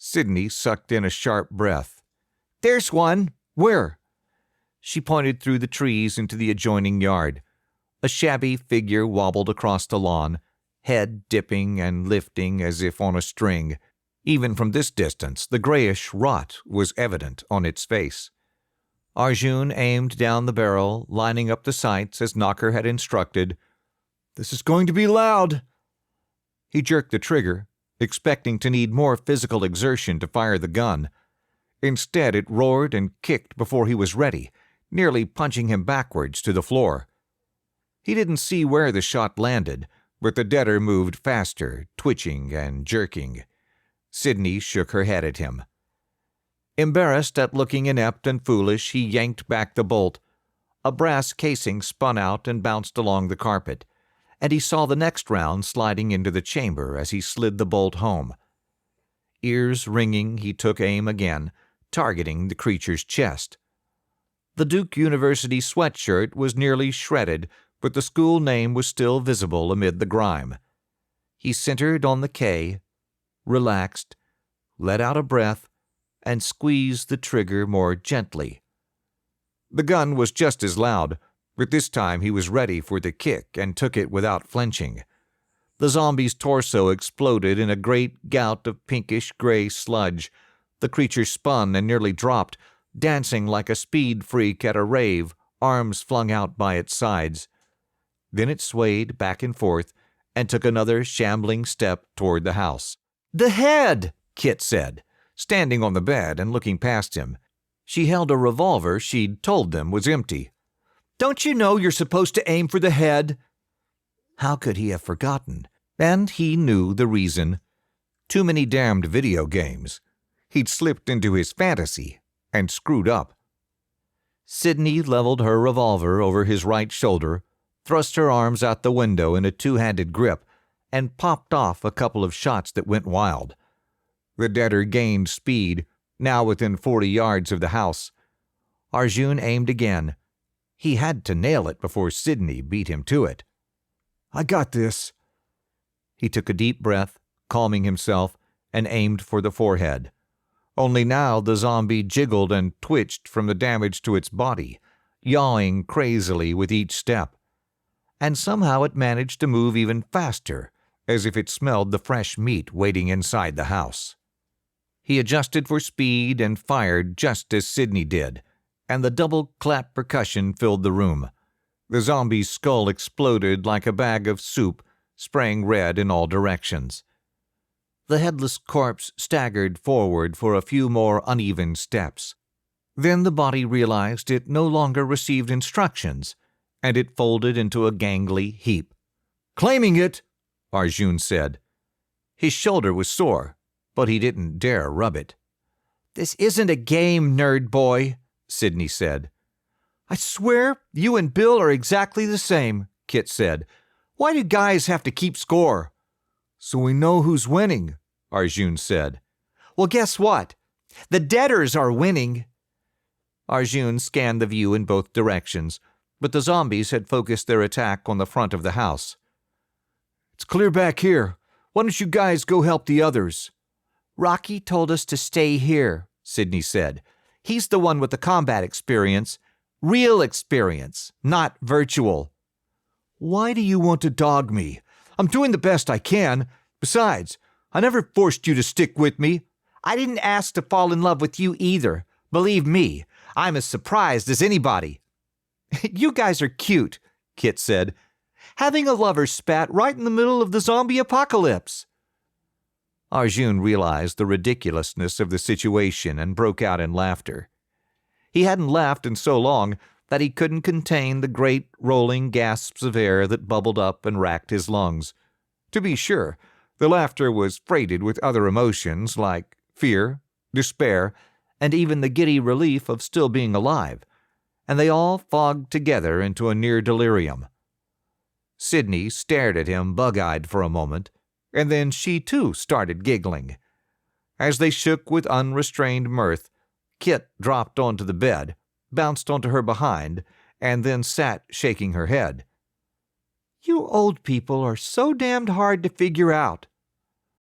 Sydney sucked in a sharp breath. "There's one. Where?" She pointed through the trees into the adjoining yard. A shabby figure wobbled across the lawn, head dipping and lifting as if on a string. Even from this distance, the grayish rot was evident on its face. Arjun aimed down the barrel, lining up the sights as Knocker had instructed. "This is going to be loud." He jerked the trigger, expecting to need more physical exertion to fire the gun. Instead, it roared and kicked before he was ready, nearly punching him backwards to the floor. He didn't see where the shot landed, but the deader moved faster, twitching and jerking. Sydney shook her head at him. Embarrassed at looking inept and foolish, he yanked back the bolt. A brass casing spun out and bounced along the carpet, and he saw the next round sliding into the chamber as he slid the bolt home. Ears ringing, he took aim again, targeting the creature's chest. The Duke University sweatshirt was nearly shredded, but the school name was still visible amid the grime. He centered on the K, relaxed, let out a breath, and squeezed the trigger more gently. The gun was just as loud, but this time he was ready for the kick and took it without flinching. The zombie's torso exploded in a great gout of pinkish-gray sludge. The creature spun and nearly dropped, dancing like a speed freak at a rave, arms flung out by its sides. Then it swayed back and forth and took another shambling step toward the house. "The head!" Kit said, standing on the bed and looking past him. She held a revolver she'd told them was empty. "Don't you know you're supposed to aim for the head?" How could he have forgotten? And he knew the reason. Too many damned video games. He'd slipped into his fantasy and screwed up. Sydney leveled her revolver over his right shoulder, thrust her arms out the window in a two-handed grip, and popped off a couple of shots that went wild. The deader gained speed, now within 40 yards of the house. Arjun aimed again. He had to nail it before Sydney beat him to it. "I got this." He took a deep breath, calming himself, and aimed for the forehead. Only now the zombie jiggled and twitched from the damage to its body, yawing crazily with each step. And somehow it managed to move even faster, as if it smelled the fresh meat waiting inside the house. He adjusted for speed and fired just as Sydney did, and the double clap percussion filled the room. The zombie's skull exploded like a bag of soup, spraying red in all directions. The headless corpse staggered forward for a few more uneven steps. Then the body realized it no longer received instructions, and it folded into a gangly heap. "Claiming it," Arjun said. His shoulder was sore, but he didn't dare rub it. "This isn't a game, nerd boy," Sydney said. "I swear you and Bill are exactly the same," Kit said. "Why do guys have to keep score?" "So we know who's winning," Arjun said. "Well, guess what? The deaders are winning." Arjun scanned the view in both directions, but the zombies had focused their attack on the front of the house. "It's clear back here. Why don't you guys go help the others?" "Rocky told us to stay here," Sydney said. "He's the one with the combat experience. Real experience, not virtual." "Why do you want to dog me? I'm doing the best I can. Besides, I never forced you to stick with me." "I didn't ask to fall in love with you either. Believe me, I'm as surprised as anybody." "You guys are cute," Kit said. "Having a lover spat right in the middle of the zombie apocalypse." Arjun realized the ridiculousness of the situation and broke out in laughter. He hadn't laughed in so long that he couldn't contain the great rolling gasps of air that bubbled up and racked his lungs. To be sure, the laughter was freighted with other emotions like fear, despair, and even the giddy relief of still being alive, and they all fogged together into a near delirium. Sydney stared at him bug-eyed for a moment, and then she too started giggling. As they shook with unrestrained mirth, Kit dropped onto the bed, bounced onto her behind, and then sat shaking her head. "You old people are so damned hard to figure out,"